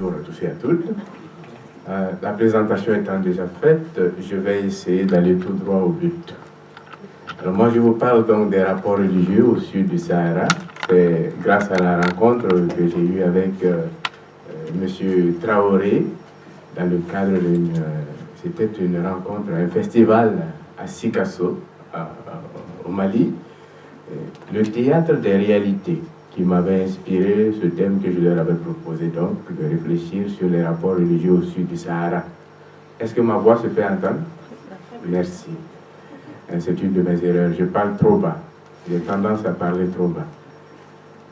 bonjour à tous et à toutes. La présentation étant déjà faite, je vais essayer d'aller tout droit au but. Alors moi, je vous parle donc des rapports religieux au sud du Sahara. C'est grâce à la rencontre que j'ai eue avec M. Traoré, dans le cadre d'une... c'était une rencontre, un festival à Sikasso, au Mali, le théâtre des réalités, qui m'avait inspiré ce thème que je leur avais proposé, donc, de réfléchir sur les rapports religieux au sud du Sahara. Est-ce que ma voix se fait entendre? Merci. C'est une de mes erreurs. Je parle trop bas. J'ai tendance à parler trop bas.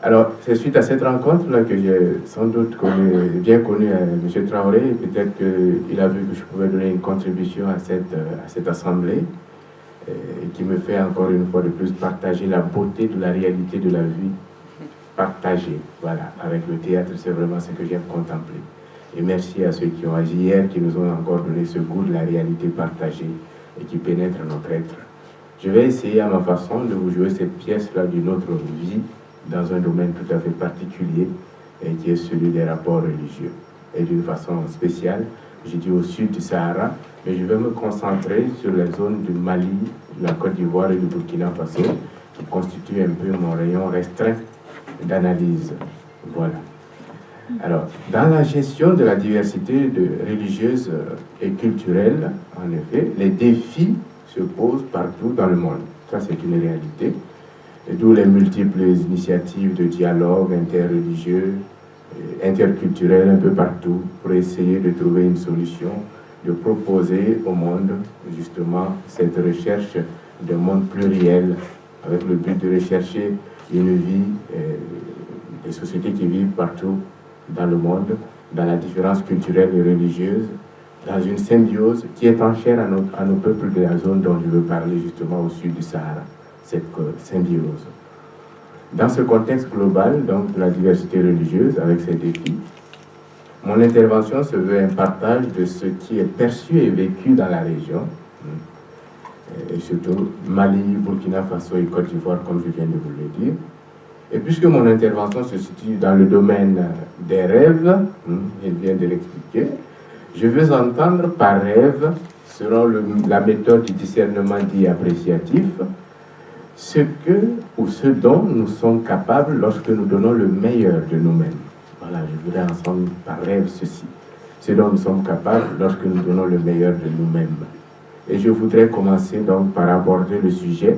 Alors, c'est suite à cette rencontre-là que j'ai sans doute bien connu M. Traoré. Peut-être qu'il a vu que je pouvais donner une contribution à cette assemblée, qui me fait encore une fois de plus partager la beauté de la réalité de la vie partagée. Voilà, avec le théâtre, c'est vraiment ce que j'aime contempler. Et merci à ceux qui ont agi hier, qui nous ont encore donné ce goût de la réalité partagée et qui pénètre notre être. Je vais essayer à ma façon de vous jouer cette pièce-là d'une autre vie, dans un domaine tout à fait particulier, et qui est celui des rapports religieux. Et d'une façon spéciale, j'ai dit au sud du Sahara, mais je vais me concentrer sur les zones du Mali, de la Côte d'Ivoire et du Burkina Faso, qui constituent un peu mon rayon restreint d'analyse. Voilà. Alors, dans la gestion de la diversité religieuse et culturelle, en effet, les défis se posent partout dans le monde. Ça, c'est une réalité. D'où les multiples initiatives de dialogue interreligieux, interculturel un peu partout, pour essayer de trouver une solution, de proposer au monde, justement, cette recherche d'un monde pluriel, avec le but de rechercher une vie, des sociétés qui vivent partout dans le monde, dans la différence culturelle et religieuse, dans une symbiose qui est en chair à nos peuples de la zone dont je veux parler justement au sud du Sahara, cette symbiose. Dans ce contexte global, donc, de la diversité religieuse, avec ces défis, mon intervention se veut un partage de ce qui est perçu et vécu dans la région, et surtout Mali, Burkina Faso et Côte d'Ivoire, comme je viens de vous le dire. Et puisque mon intervention se situe dans le domaine des rêves, je viens de l'expliquer, je veux entendre par rêve, selon la méthode du discernement dit appréciatif, ce que ou ce dont nous sommes capables lorsque nous donnons le meilleur de nous-mêmes. Voilà, je voudrais ensemble par rêve ceci. Ce dont nous sommes capables lorsque nous donnons le meilleur de nous-mêmes. Et je voudrais commencer donc par aborder le sujet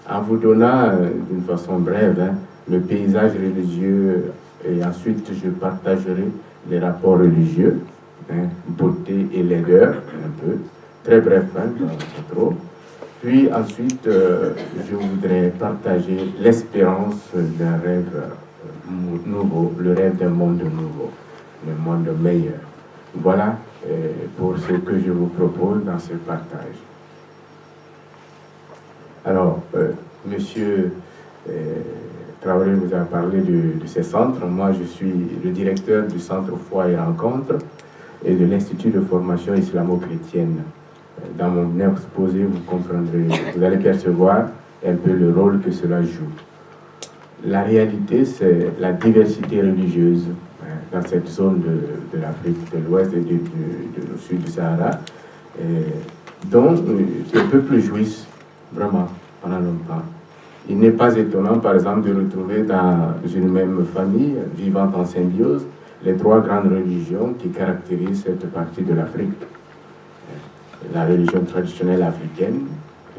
en vous donnant d'une façon brève le paysage religieux, et ensuite je partagerai les rapports religieux, beauté et laideur, un peu, très bref, pas trop. Puis ensuite, je voudrais partager l'espérance d'un rêve nouveau, le rêve d'un monde nouveau, un monde meilleur. Voilà pour ce que je vous propose dans ce partage. Alors, monsieur Traoré vous a parlé de ces centres. Moi, je suis le directeur du Centre Foi et Rencontres et de l'Institut de formation islamo-chrétienne. Dans mon exposé, vous comprendrez, vous allez percevoir un peu le rôle que cela joue. La réalité, c'est la diversité religieuse dans cette zone de l'Afrique de l'Ouest et du sud du Sahara, dont les peuples jouissent vraiment pendant longtemps. Il n'est pas étonnant, par exemple, de retrouver dans une même famille, vivant en symbiose, les trois grandes religions qui caractérisent cette partie de l'Afrique. La religion traditionnelle africaine,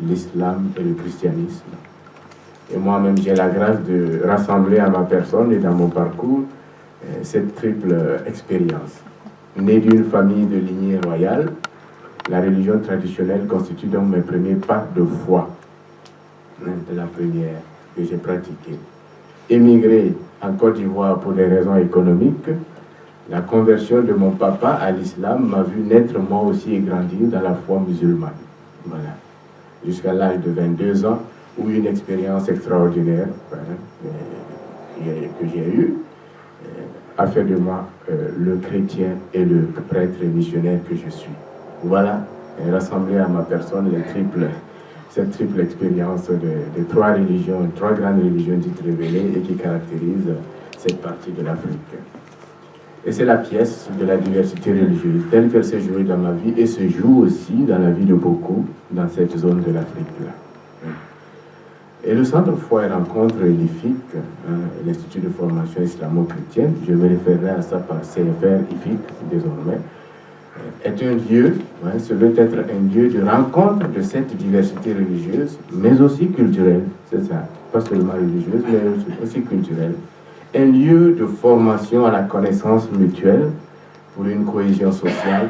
l'islam et le christianisme. Et moi-même, j'ai la grâce de rassembler à ma personne et dans mon parcours cette triple expérience. Né d'une famille de lignée royale, la religion traditionnelle constitue donc mes premiers pas de foi, de la première que j'ai pratiquée. Émigré en Côte d'Ivoire pour des raisons économiques, la conversion de mon papa à l'islam m'a vu naître moi aussi et grandir dans la foi musulmane. Voilà. Jusqu'à l'âge de 22 ans, où une expérience extraordinaire que j'ai eue a fait de moi le chrétien et le prêtre et missionnaire que je suis. Voilà, rassemblé à ma personne cette triple expérience de trois religions, trois grandes religions dites révélées et qui caractérisent cette partie de l'Afrique. Et c'est la pièce de la diversité religieuse, telle qu'elle s'est jouée dans ma vie et se joue aussi dans la vie de beaucoup dans cette zone de l'Afrique-là. Et le Centre Foi et Rencontre Édifique, l'Institut de formation islamo-chrétienne, je me référerai à ça par CFR IFIC désormais, est un lieu, ce veut être un lieu de rencontre de cette diversité religieuse, mais aussi culturelle, c'est ça, pas seulement religieuse, mais aussi culturelle. Un lieu de formation à la connaissance mutuelle pour une cohésion sociale.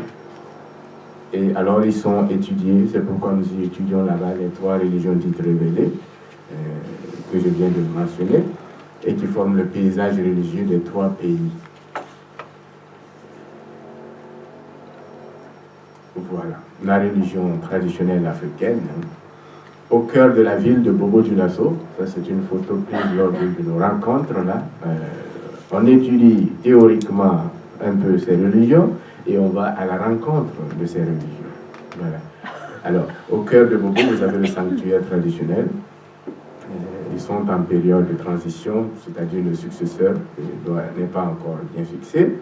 Et alors ils sont étudiés, c'est pourquoi nous y étudions là-bas les 3 religions dites révélées, que je viens de mentionner, et qui forment le paysage religieux des 3 pays. Voilà, la religion traditionnelle africaine, au cœur de la ville de Bobo-Dioulasso. Ça, c'est une photo prise lors de nos rencontres là. On étudie théoriquement un peu ces religions et on va à la rencontre de ces religions. Voilà. Alors, au cœur de Bobo, vous avez le sanctuaire traditionnel. Ils sont en période de transition, c'est-à-dire le successeur n'est pas encore bien fixé.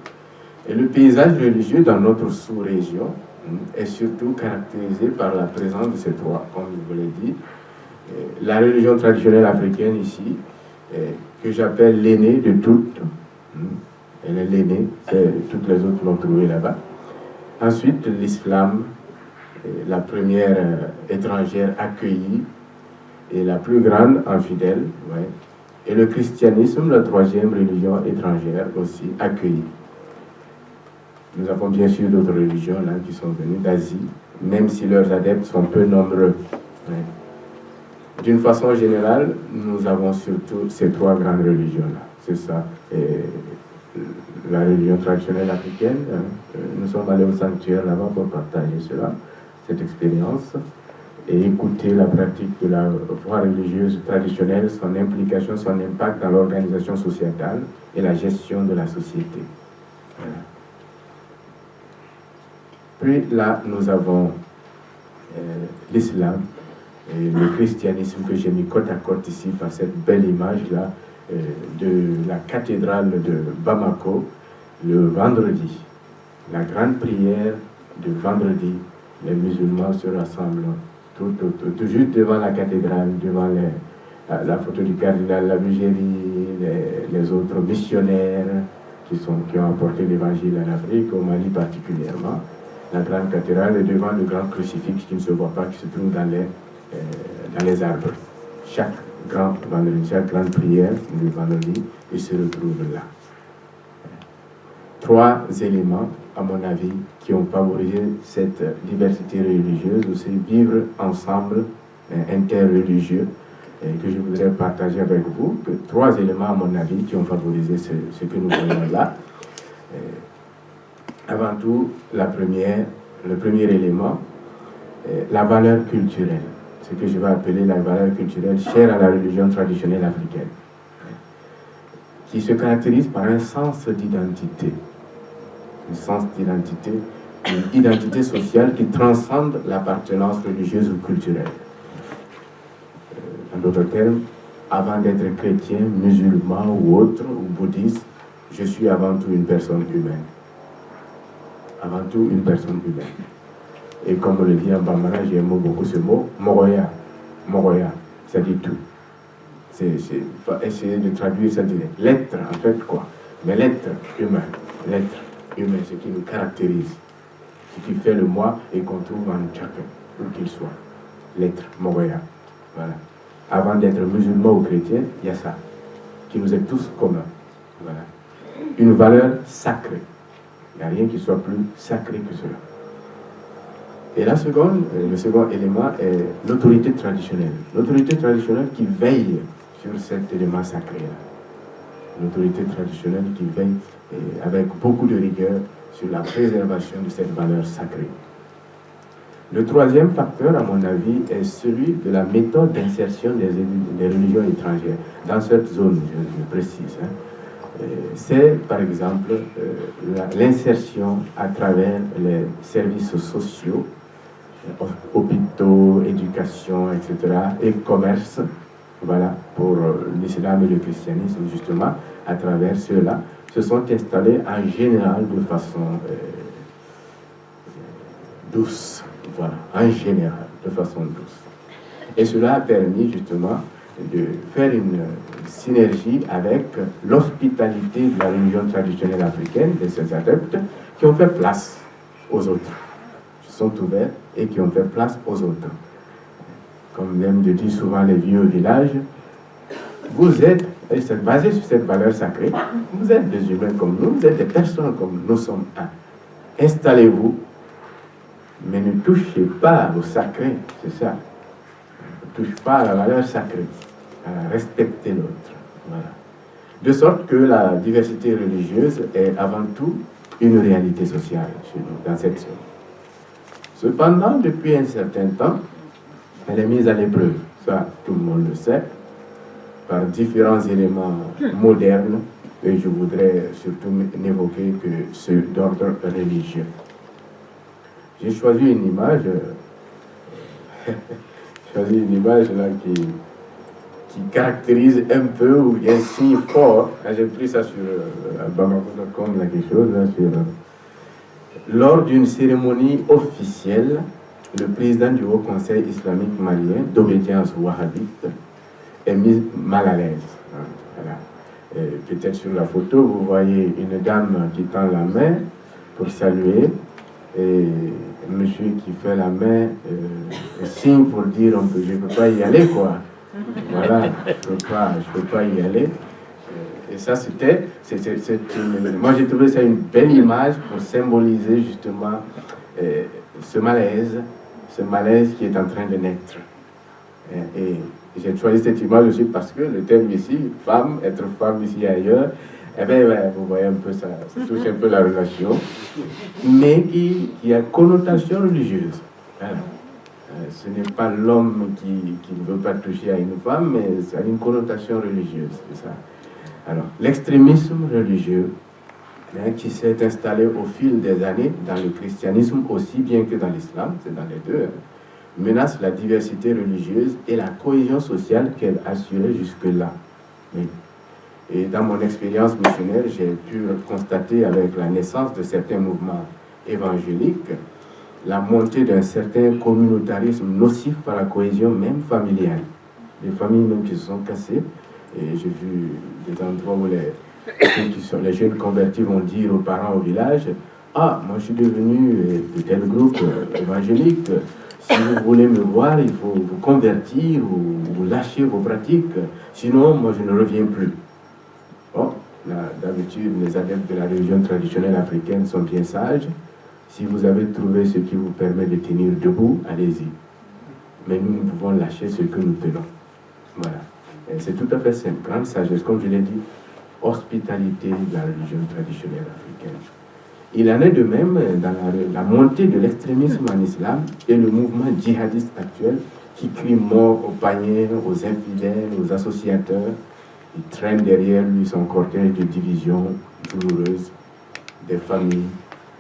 Et le paysage religieux dans notre sous-région est surtout caractérisé par la présence de ces 3, comme je vous l'ai dit. La religion traditionnelle africaine ici, que j'appelle l'aînée de toutes. Elle est l'aînée, toutes les autres l'ont trouvée là-bas. Ensuite, l'islam, la première étrangère accueillie et la plus grande infidèle. Ouais. Et le christianisme, la 3e religion étrangère aussi accueillie. Nous avons bien sûr d'autres religions là, qui sont venues d'Asie, même si leurs adeptes sont peu nombreux. Ouais. D'une façon générale, nous avons surtout ces 3 grandes religions-là. C'est ça. Et la religion traditionnelle africaine, nous sommes allés au sanctuaire là-bas pour partager cela, cette expérience, et écouter la pratique de la foi religieuse traditionnelle, son implication, son impact dans l'organisation sociétale et la gestion de la société. Voilà. Puis là, nous avons l'islam et le christianisme que j'ai mis côte à côte ici par cette belle image-là de la cathédrale de Bamako le vendredi. La grande prière de vendredi, les musulmans se rassemblent tout juste devant la cathédrale, devant la photo du cardinal Labugéry, les autres missionnaires qui ont apporté l'évangile en Afrique, au Mali particulièrement. La grande cathédrale est devant le grand crucifix qui ne se voit pas, qui se trouve dans les arbres. Chaque grande prière du vendredi, il se retrouve là. 3 éléments, à mon avis, qui ont favorisé cette diversité religieuse, aussi vivre ensemble, interreligieux, que je voudrais partager avec vous. 3 éléments, à mon avis, qui ont favorisé ce que nous voyons là. Avant tout, le premier élément, la valeur culturelle, ce que je vais appeler la valeur culturelle chère à la religion traditionnelle africaine, qui se caractérise par un sens d'identité, une identité sociale qui transcende l'appartenance religieuse ou culturelle. En d'autres termes, avant d'être chrétien, musulman ou autre, ou bouddhiste, je suis avant tout une personne humaine. Avant tout une personne humaine. Et comme on le dit en bambara, j'aime beaucoup ce mot, moroya. Moroya, ça dit tout. Faut essayer de traduire ça direct. L'être, en fait, quoi? Mais l'être humain, ce qui nous caractérise, ce qui fait le moi et qu'on trouve en chacun, où qu'il soit. L'être, moroya. Voilà. Avant d'être musulman ou chrétien, il y a ça, qui nous est tous commun. Voilà. Une valeur sacrée. Il n'y a rien qui soit plus sacré que cela. Et le second élément est l'autorité traditionnelle. L'autorité traditionnelle qui veille sur cet élément sacré-là. L'autorité traditionnelle qui veille avec beaucoup de rigueur sur la préservation de cette valeur sacrée. Le 3e facteur, à mon avis, est celui de la méthode d'insertion des religions étrangères. Dans cette zone, je précise, c'est par exemple l'insertion à travers les services sociaux, hôpitaux, éducation, etc., et commerce, voilà, pour l'islam et le christianisme, justement, à travers cela, se sont installés en général de façon douce. Voilà, en général, de façon douce. Et cela a permis justement de faire une synergie avec l'hospitalité de la religion traditionnelle africaine, de ses adeptes, qui ont fait place aux autres, qui sont ouverts et qui ont fait place aux autres. Comme aiment de dire souvent les vieux au village, vous êtes, et c'est basé sur cette valeur sacrée, vous êtes des humains comme nous, vous êtes des personnes comme nous sommes un. Installez-vous, mais ne touchez pas au sacré, c'est ça. Ne touchez pas à la valeur sacrée, à respecter l'autre. Voilà. De sorte que la diversité religieuse est avant tout une réalité sociale chez nous, dans cette zone. Cependant, depuis un certain temps, elle est mise à l'épreuve, ça tout le monde le sait, par différents éléments modernes, et je voudrais surtout n'évoquer que ceux d'ordre religieux. J'ai choisi une image, là qui caractérise un peu, ou bien signe fort. J'ai pris ça sur Bamako.com, là, quelque chose, là, sur, lors d'une cérémonie officielle, le président du Haut Conseil islamique malien d'obédience wahhabite est mis mal à l'aise. Voilà. Peut-être sur la photo, vous voyez une dame qui tend la main pour saluer, et un monsieur qui fait la main, signe pour dire je ne peux pas y aller, quoi. Voilà, je ne peux pas y aller. Et ça, moi j'ai trouvé ça une belle image pour symboliser justement ce malaise qui est en train de naître. Et j'ai choisi cette image aussi parce que le terme ici, femme, être femme ici et ailleurs, eh bien, vous voyez un peu ça touche un peu la relation, mais qui a connotation religieuse. Voilà. Ce n'est pas l'homme qui ne veut pas toucher à une femme, mais ça a une connotation religieuse, c'est ça. Alors, l'extrémisme religieux, qui s'est installé au fil des années dans le christianisme aussi bien que dans l'islam, c'est dans les deux, menace la diversité religieuse et la cohésion sociale qu'elle assurait jusque-là. Oui. Et dans mon expérience missionnaire, j'ai pu constater avec la naissance de certains mouvements évangéliques la montée d'un certain communautarisme nocif à la cohésion même familiale. Des familles même qui se sont cassées. Et j'ai vu des endroits où les jeunes convertis vont dire aux parents au village, « Ah, moi je suis devenu de tel groupe évangélique. Si vous voulez me voir, il faut vous convertir ou lâcher vos pratiques. Sinon, moi je ne reviens plus. » Bon, d'habitude, les adeptes de la religion traditionnelle africaine sont bien sages. Si vous avez trouvé ce qui vous permet de tenir debout, allez-y. Mais nous pouvons lâcher ce que nous tenons. Voilà. C'est tout à fait simple. Grande sagesse, comme je l'ai dit, hospitalité de la religion traditionnelle africaine. Il en est de même dans la montée de l'extrémisme en islam et le mouvement djihadiste actuel qui crie mort aux païens, aux infidèles, aux associateurs. Il traîne derrière lui son cortège de divisions douloureuses, des familles,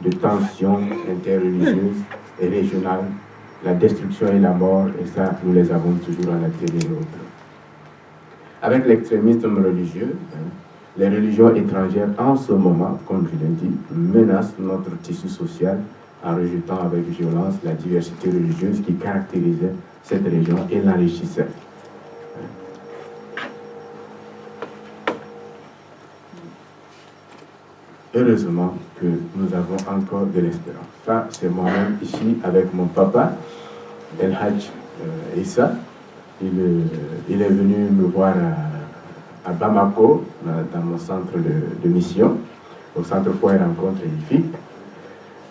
de tensions interreligieuses et régionales, la destruction et la mort, et ça, nous les avons toujours à la télé et autres. Avec l'extrémisme religieux, les religions étrangères, en ce moment, comme je l'ai dit, menacent notre tissu social en rejetant avec violence la diversité religieuse qui caractérisait cette région et l'enrichissait. Heureusement que nous avons encore de l'espérance. Ça, c'est moi-même ici avec mon papa, El Hadj Issa. Il est venu me voir à Bamako, dans mon centre de mission, au centre Foi et Rencontre édifique.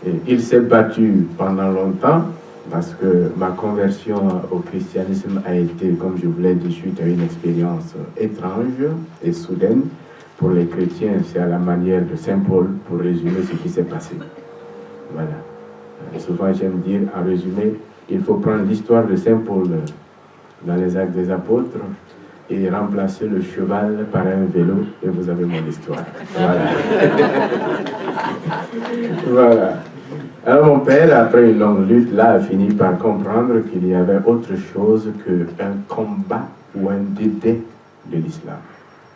Et il s'est battu pendant longtemps parce que ma conversion au christianisme a été, comme je vous l'ai dit, suite à une expérience étrange et soudaine. Pour les chrétiens, c'est à la manière de Saint Paul pour résumer ce qui s'est passé. Voilà. Souvent, j'aime dire, en résumé, il faut prendre l'histoire de Saint Paul dans les Actes des Apôtres et remplacer le cheval par un vélo, et vous avez mon histoire. Voilà. Voilà. Alors mon père, après une longue lutte, là, a fini par comprendre qu'il y avait autre chose qu'un combat ou un dédain de l'islam.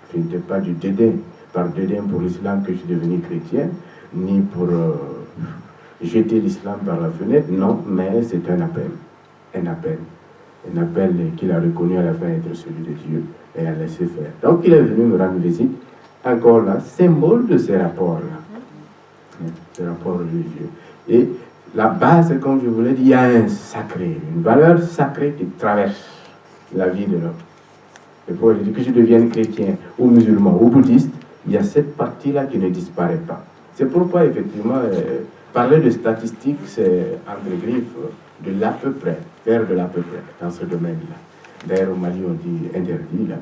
Ce n'était pas du dédain, par dédain pour l'islam que je suis devenu chrétien, ni pour jeter l'islam par la fenêtre, non, mais c'est un appel. Un appel qu'il a reconnu à la fin être celui de Dieu et a laissé faire. Donc il est venu me rendre visite, encore là, symbole de ces rapports-là, ces rapports religieux. Et la base, comme je vous l'ai dit, il y a un sacré, une valeur sacrée qui traverse la vie de l'homme. Et pour que je devienne chrétien ou musulman ou bouddhiste, il y a cette partie-là qui ne disparaît pas. C'est pourquoi, effectivement, parler de statistiques, c'est entre griffes de l'à peu près, faire de l'à peu près dans ce domaine-là. D'ailleurs, au Mali, on dit interdit, là.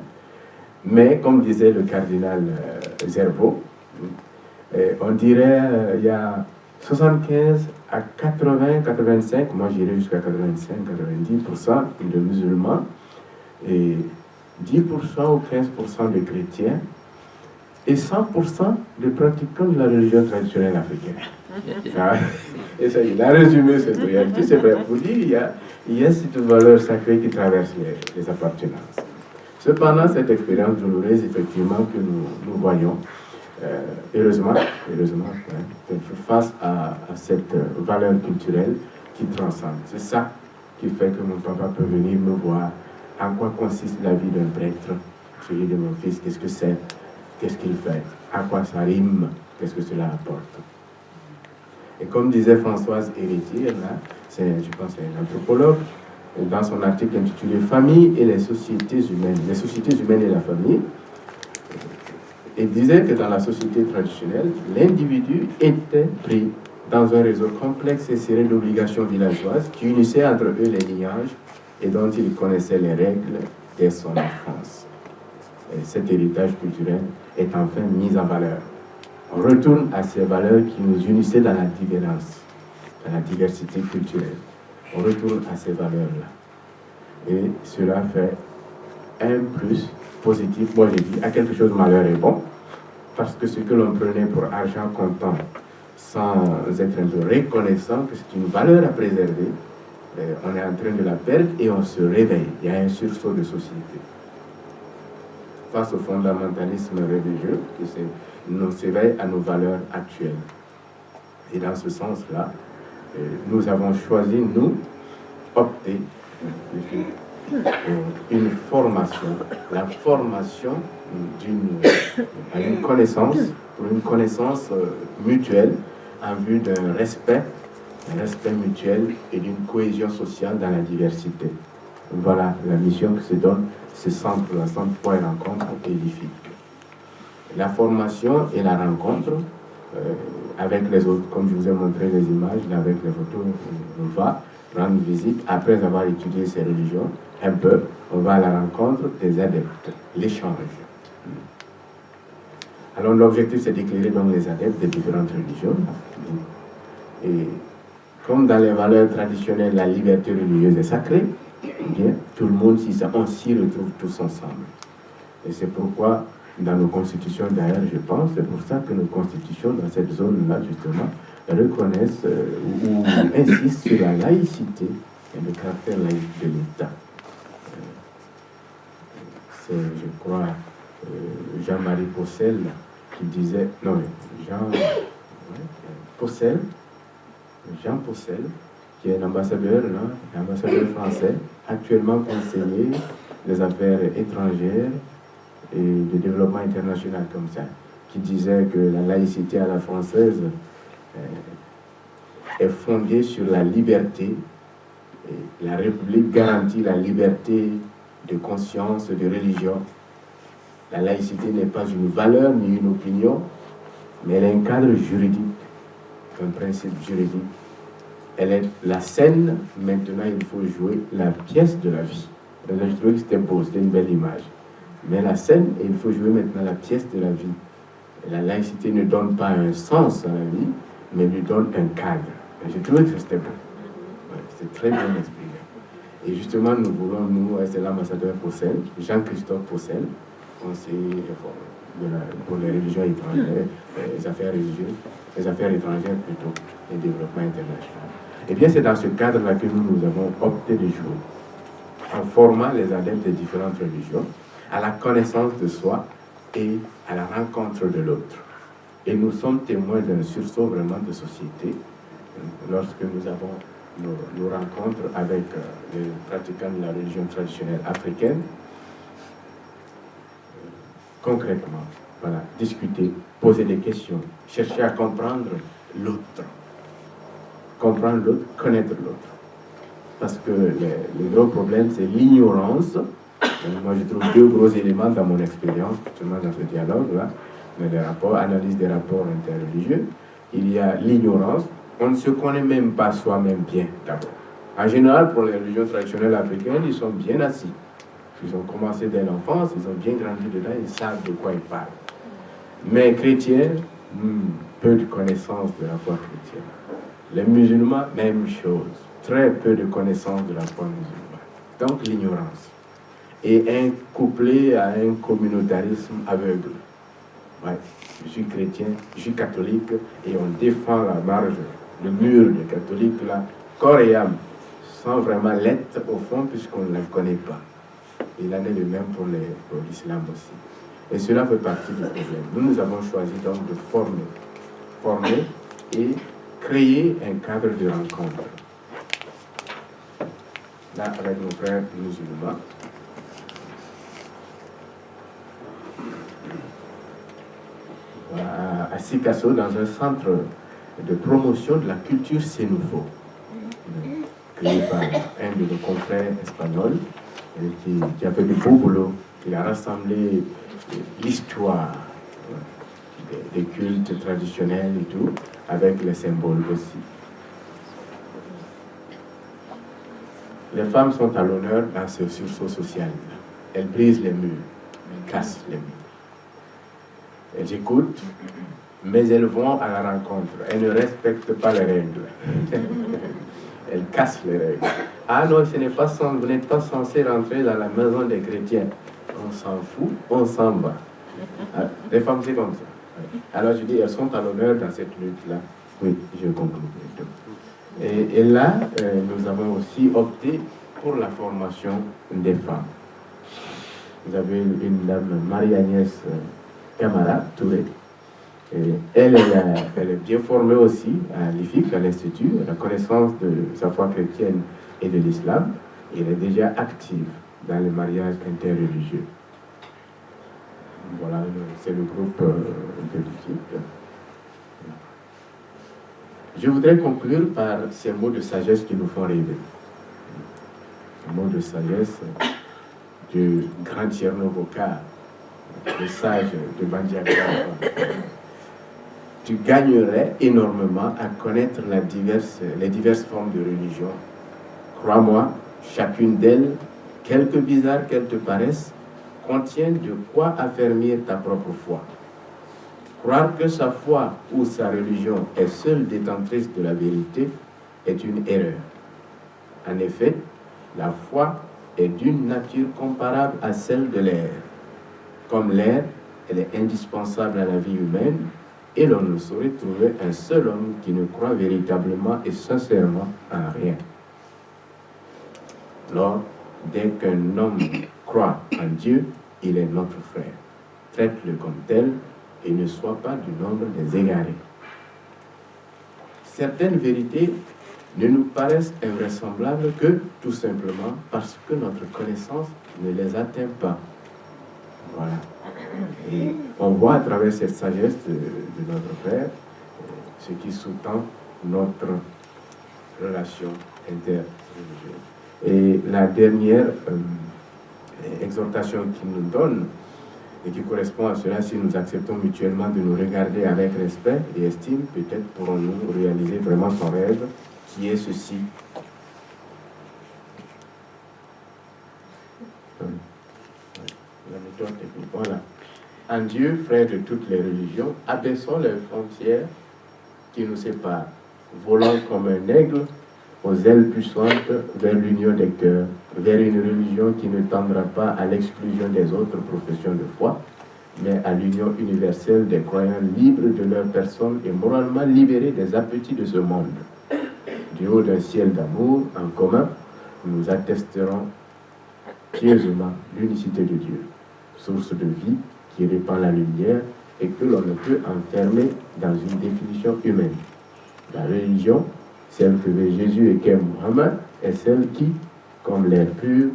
Mais, comme disait le cardinal Zerbo, on dirait il y a 75 à 80, 85, moi j'irais jusqu'à 85, 90% de musulmans et 10% ou 15% de chrétiens et 100% de pratiquants de la religion traditionnelle africaine. Et ça, il a résumé cette réalité. C'est vrai pour dire, il y a cette valeur sacrée qui traverse les appartenances. Cependant, cette expérience douloureuse, effectivement, que nous voyons, heureusement, face à cette valeur culturelle qui transcende. C'est ça qui fait que mon papa peut venir me voir. En quoi consiste la vie d'un prêtre, celui de mon fils, qu'est-ce que c'est, qu'est-ce qu'il fait, à quoi ça rime, qu'est-ce que cela apporte. Et comme disait Françoise Héritier, là, je pense que c'est un anthropologue, dans son article intitulé « Famille et les sociétés humaines », les sociétés humaines et la famille, il disait que dans la société traditionnelle, l'individu était pris dans un réseau complexe et serré d'obligations villageoises qui unissaient entre eux les lignage et dont il connaissait les règles dès son enfance. Et cet héritage culturel est enfin mis en valeur. On retourne à ces valeurs qui nous unissaient dans la différence, dans la diversité culturelle. On retourne à ces valeurs-là. Et cela fait un plus positif, moi j'ai dit, à quelque chose de malheur est bon, parce que ce que l'on prenait pour argent comptant, sans être un peu reconnaissant que c'est une valeur à préserver, on est en train de la perdre et on se réveille. Il y a un sursaut de société. Face au fondamentalisme religieux, qui nous éveille à nos valeurs actuelles. Et dans ce sens-là, nous avons choisi, nous, opter pour une formation, la formation d'une connaissance, pour une connaissance mutuelle en vue d'un respect mutuel et d'une cohésion sociale dans la diversité. Voilà la mission que se donne ce centre, la centre foi et rencontre édifique. La formation et la rencontre avec les autres, comme je vous ai montré les images, avec les photos, on va rendre visite après avoir étudié ces religions un peu, on va à la rencontre des adeptes, l'échange. Alors l'objectif c'est d'éclairer donc les adeptes des différentes religions. Et comme dans les valeurs traditionnelles, la liberté religieuse est sacrée, bien, tout le monde, on s'y retrouve tous ensemble. Et c'est pourquoi, dans nos constitutions d'ailleurs, je pense, c'est pour ça que nos constitutions, dans cette zone-là, justement, reconnaissent ou insistent sur la laïcité et le caractère laïque de l'État. C'est, je crois, Jean-Marie Possel qui disait, non, Jean Possel, qui est un ambassadeur français, actuellement conseiller des affaires étrangères et de développement international comme ça, qui disait que la laïcité à la française est fondée sur la liberté, et la République garantit la liberté de conscience, de religion. La laïcité n'est pas une valeur ni une opinion, mais elle est un cadre juridique, un principe juridique. Elle est la scène, maintenant il faut jouer la pièce de la vie. Donc, je trouvais que c'était beau, c'était une belle image. Mais la scène, et il faut jouer maintenant la pièce de la vie. Et la laïcité ne donne pas un sens à la vie, mais lui donne un cadre. Et j'ai trouvé que c'était beau. Ouais, c'était très bien exprimé. Et justement, nous voulons, nous, c'est l'ambassadeur Possel, Jean-Christophe Possel, conseiller pour les religions étrangères, les affaires religieuses, les affaires étrangères plutôt, et développement international. Eh bien, c'est dans ce cadre-là que nous avons opté de jouer, en formant les adeptes des différentes religions, à la connaissance de soi et à la rencontre de l'autre. Et nous sommes témoins d'un sursaut vraiment de société lorsque nous avons nos rencontres avec les pratiquants de la religion traditionnelle africaine. Concrètement, voilà, discuter, poser des questions, chercher à comprendre l'autre. Comprendre l'autre, connaître l'autre. Parce que le gros problème, c'est l'ignorance. Moi, je trouve deux gros éléments dans mon expérience, justement dans ce dialogue-là, dans les rapports, analyse des rapports interreligieux. Il y a l'ignorance. On ne se connaît même pas soi-même bien, d'abord. En général, pour les religions traditionnelles africaines, ils sont bien assis. Ils ont commencé dès l'enfance, ils ont bien grandi dedans, ils savent de quoi ils parlent. Mais chrétiens, peu de connaissances de la foi chrétienne. Les musulmans, même chose. Très peu de connaissances de la foi musulmane. Donc l'ignorance. Et un couplé à un communautarisme aveugle. Ouais, je suis chrétien, je suis catholique, et on défend la marge, le mur des catholiques, là, corps et âme, sans vraiment l'être au fond, puisqu'on ne la connaît pas. Il en est le même pour l'islam aussi. Et cela fait partie du problème. Nous avons choisi donc de former et créer un cadre de rencontre. Là, avec nos frères musulmans. Voilà, à Sikasso, dans un centre de promotion de la culture sénoufo, créé par un de nos confrères espagnols, qui a fait du beau boulot, qui a rassemblé l'histoire des cultes traditionnels et tout, avec les symboles aussi. Les femmes sont à l'honneur dans ce sursaut social. Elles brisent les murs, elles cassent les murs. Elles écoutent, mais elles vont à la rencontre. Elles ne respectent pas les règles. Elles cassent les règles. Ah non, vous n'êtes pas censé rentrer dans la maison des chrétiens. On s'en fout, on s'en va. Les femmes, c'est comme ça. Alors je dis, elles sont à l'honneur dans cette lutte-là. Oui, je conclue. Et là, nous avons aussi opté pour la formation des femmes. Vous avez une dame, Marie-Agnès Camara Touré. Et elle est bien formée aussi à l'IFIC, à l'Institut, à la connaissance de sa foi chrétienne et de l'islam. Elle est déjà active dans les mariages interreligieux. Voilà, c'est le groupe de l'IFIC. Je voudrais conclure par ces mots de sagesse qui nous font rêver. Ces mots de sagesse du grand Tierno Bokar, le sage de Bandiaka. Tu gagnerais énormément à connaître les diverses formes de religion. Crois-moi, chacune d'elles, quelque bizarre qu'elles te paraissent, contient de quoi affermir ta propre foi. Croire que sa foi ou sa religion est seule détentrice de la vérité est une erreur. En effet, la foi est d'une nature comparable à celle de l'air. Comme l'air, elle est indispensable à la vie humaine et l'on ne saurait trouver un seul homme qui ne croit véritablement et sincèrement en rien. Alors, dès qu'un homme croit en Dieu, il est notre frère. Traite-le comme tel et ne sois pas du nombre des égarés. Certaines vérités ne nous paraissent invraisemblables que tout simplement parce que notre connaissance ne les atteint pas. Voilà. Et on voit à travers cette sagesse de notre Père ce qui sous-tend notre relation interreligieuse. Et la dernière exhortation qu'il nous donne, et qui correspond à cela, si nous acceptons mutuellement de nous regarder avec respect et estime, peut-être pourrons-nous réaliser vraiment son rêve, qui est ceci. La méthode technique, voilà. En Dieu, frère de toutes les religions, abaissons les frontières qui nous séparent, volant comme un aigle aux ailes puissantes vers l'union des cœurs, vers une religion qui ne tendra pas à l'exclusion des autres professions de foi, mais à l'union universelle des croyants libres de leur personne et moralement libérés des appétits de ce monde. Du haut d'un ciel d'amour en commun, nous attesterons pieusement l'unicité de Dieu, source de vie qui répand la lumière et que l'on ne peut enfermer dans une définition humaine. La religion, celle que veut Jésus et qu'est Mohammed, est celle qui, comme l'air pur,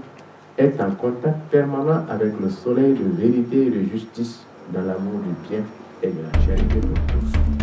est en contact permanent avec le soleil de vérité et de justice dans l'amour du bien et de la charité pour tous.